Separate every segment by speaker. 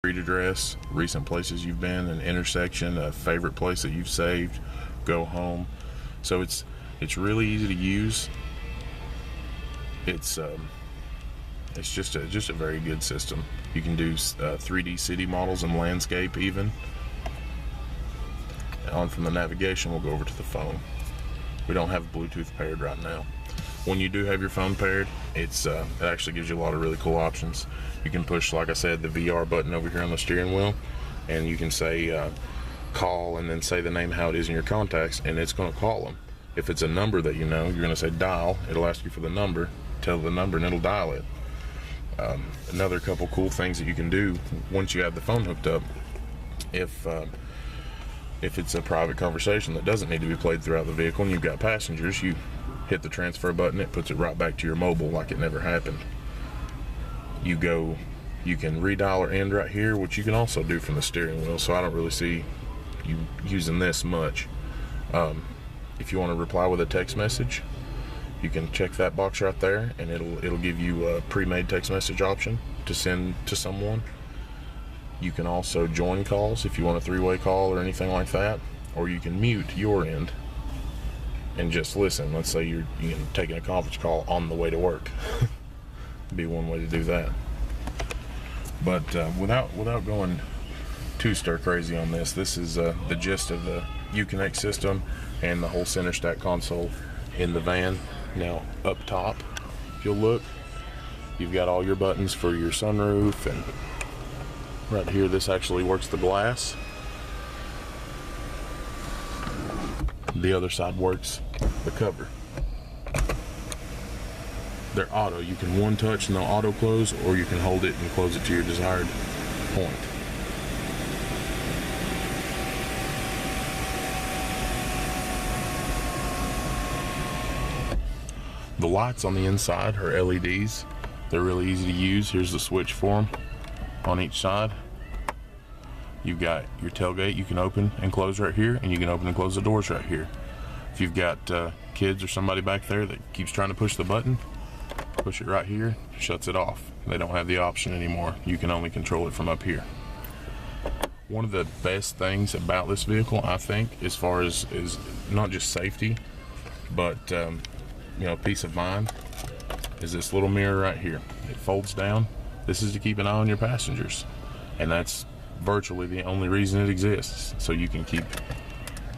Speaker 1: street address, recent places you've been, an intersection, a favorite place that you've saved, go home. So it's really easy to use. It's just a very good system. You can do 3D city models and landscape even. On from the navigation, we'll go over to the phone. We don't have Bluetooth paired right now. When you do have your phone paired, it actually gives you a lot of really cool options. You can push, like I said, the VR button over here on the steering wheel, and you can say call and then say the name how it is in your contacts, and it's going to call them. If it's a number that you know, you're going to say dial. It'll ask you for the number, tell the number, and it'll dial it. Another couple cool things that you can do once you have the phone hooked up, if it's a private conversation that doesn't need to be played throughout the vehicle and you've got passengers, you hit the transfer button, it puts it right back to your mobile like it never happened. You can redial or end right here, which you can also do from the steering wheel, so I don't really see you using this much. If you want to reply with a text message, you can check that box right there, and it'll give you a pre-made text message option to send to someone. You can also join calls if you want a three-way call or anything like that, or you can mute your end and just listen. Let's say you're taking a conference call on the way to work. Be one way to do that. But without going too stir crazy on this is the gist of the Uconnect system and the whole center stack console in the van. Now up top, if you'll look, you've got all your buttons for your sunroof, and right here this actually works the glass. The other side works the cover. They're auto. You can one touch and they'll auto close, or you can hold it and close it to your desired point. The lights on the inside are LEDs. They're really easy to use. Here's the switch for them on each side. You've got your tailgate you can open and close right here, and you can open and close the doors right here. If you've got kids or somebody back there that keeps trying to push the button, push it right here, shuts it off. They don't have the option anymore. You can only control it from up here. One of the best things about this vehicle, I think, as far as is not just safety, but peace of mind, is this little mirror right here. It folds down. This is to keep an eye on your passengers, and that's virtually the only reason it exists. So you can keep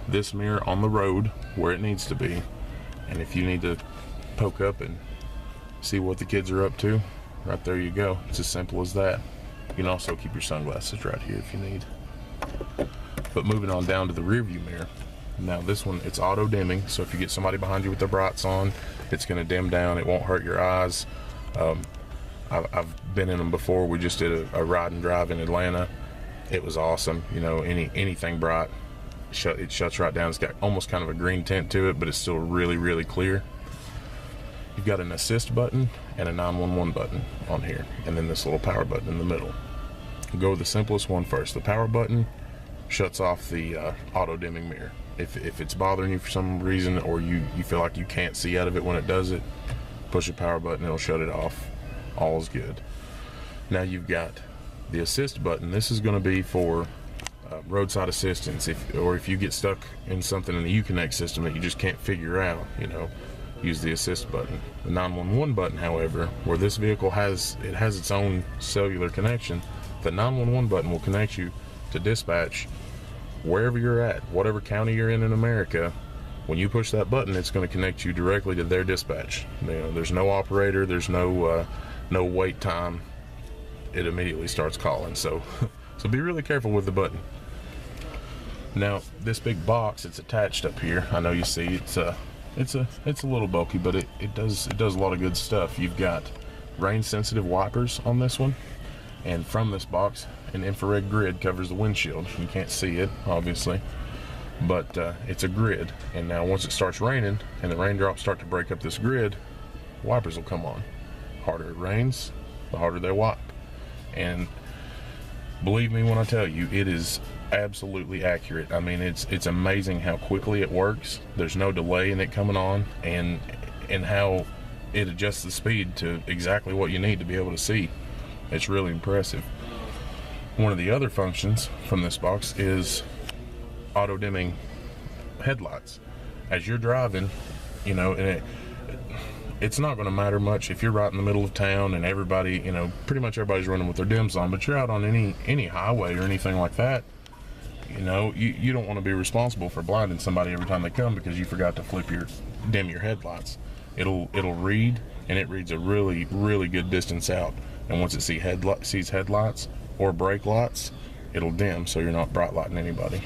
Speaker 1: this mirror on the road where it needs to be, and if you need to poke up and see what the kids are up to, right there you go. It's as simple as that. You can also keep your sunglasses right here if you need. But moving on down to the rear view mirror. Now this one, it's auto dimming, so if you get somebody behind you with their brights on, it's going to dim down. It won't hurt your eyes. I've been in them before. We just did a ride and drive in Atlanta. It was awesome. Anything bright, it shuts right down. It's got almost kind of a green tint to it, but it's still really, really clear. You've got an assist button and a 911 button on here, and then this little power button in the middle. We'll go with the simplest one first. The power button shuts off the auto dimming mirror. If it's bothering you for some reason, or you feel like you can't see out of it when it does it, push the power button, it'll shut it off. All's good. Now you've got the assist button. This is going to be for roadside assistance, if you get stuck in something in the Uconnect system that you just can't figure out, use the assist button. The 911 button, however, where this vehicle has its own cellular connection, the 911 button will connect you to dispatch wherever you're at, whatever county you're in America. When you push that button, it's going to connect you directly to their dispatch. There's no operator, there's no wait time. It immediately starts calling. So be really careful with the button. Now this big box, it's attached up here. I know you see it's a little bulky, but it does a lot of good stuff. You've got rain sensitive wipers on this one, and from this box an infrared grid covers the windshield. You can't see it obviously, but it's a grid, and now once it starts raining and the raindrops start to break up this grid, wipers will come on. The harder it rains, the harder they wipe. And believe me when I tell you, it is absolutely accurate. I mean, it's amazing how quickly it works. There's no delay in it coming on, and how it adjusts the speed to exactly what you need to be able to see. It's really impressive. One of the other functions from this box is auto dimming headlights. As you're driving, you know, and it's not going to matter much if you're right in the middle of town and everybody, you know, pretty much everybody's running with their dims on, but you're out on any highway or anything like that, you know, you don't want to be responsible for blinding somebody every time they come because you forgot to dim your headlights. It'll read, and it reads a really, really good distance out. And once it sees headlights or brake lights, it'll dim so you're not bright lighting anybody.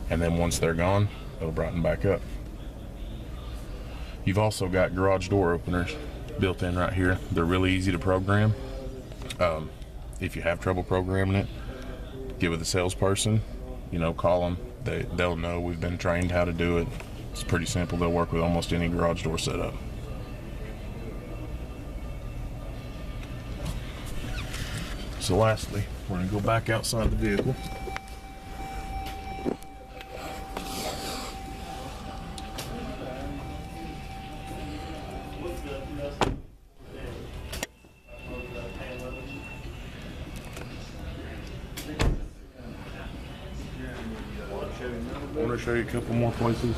Speaker 1: And then once they're gone, it'll brighten back up. You've also got garage door openers built in right here. They're really easy to program. If you have trouble programming it, get with a salesperson, you know, call them. They'll know. We've been trained how to do it. It's pretty simple. They'll work with almost any garage door setup. So lastly, we're going to go back outside the vehicle. I want to show you a couple more places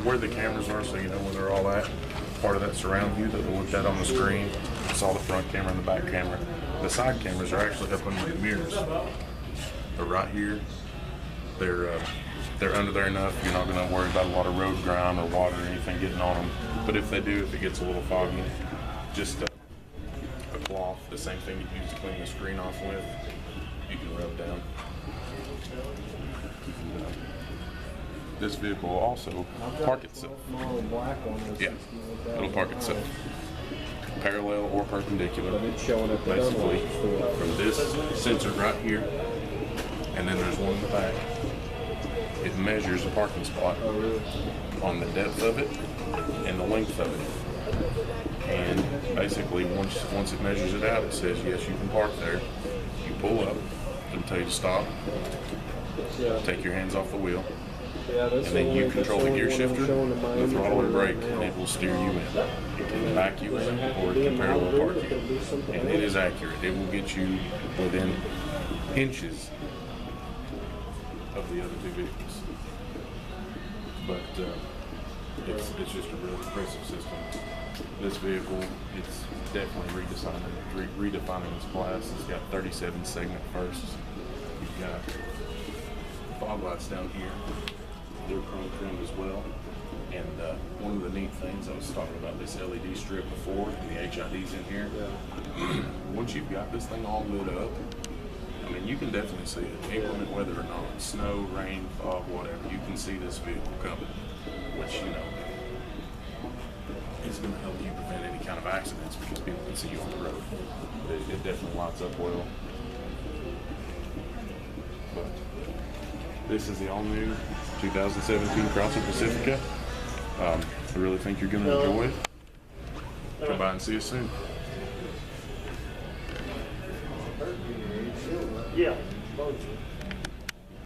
Speaker 1: where the cameras are, so you know where they're all at. Part of that surround view that we looked at on the screen. Saw the front camera and the back camera. The side cameras are actually up under the mirrors. They're right here. They're under there enough. You're not going to worry about a lot of road grime or water or anything getting on them. But if they do, if it gets a little foggy, just a cloth, the same thing you use to clean the screen off with, you can rub down. This vehicle will also park itself. Yeah, it'll park itself. Parallel or perpendicular. Basically, from this sensor right here, and then there's one in the back. It measures a parking spot on the depth of it and the length of it. And basically, once it measures it out, it says, yes, you can park there. You pull up, it'll tell you to stop. Take your hands off the wheel. And then you control the gear shifter, the throttle and brake, and it will steer you in. It can back you in, or it can parallel park you. And it is accurate. It will get you within inches of the other two vehicles. But it's just a really impressive system. This vehicle, it's definitely redefining its class. It's got 37 segment firsts. You've got fog lights down here. They're chrome trimmed as well. And one of the neat things, I was talking about this LED strip before, and the HIDs in here. Once you've got this thing all lit up, I mean, you can definitely see it, inclement weather or not, snow, rain, fog, whatever. You can see this vehicle coming, which, you know, is going to help you prevent any kind of accidents because people can see you on the road. But it definitely lights up well. But this is the all-new 2017 Chrysler Pacifica. I really think you're going to enjoy it. Come by and see us soon.
Speaker 2: Yeah.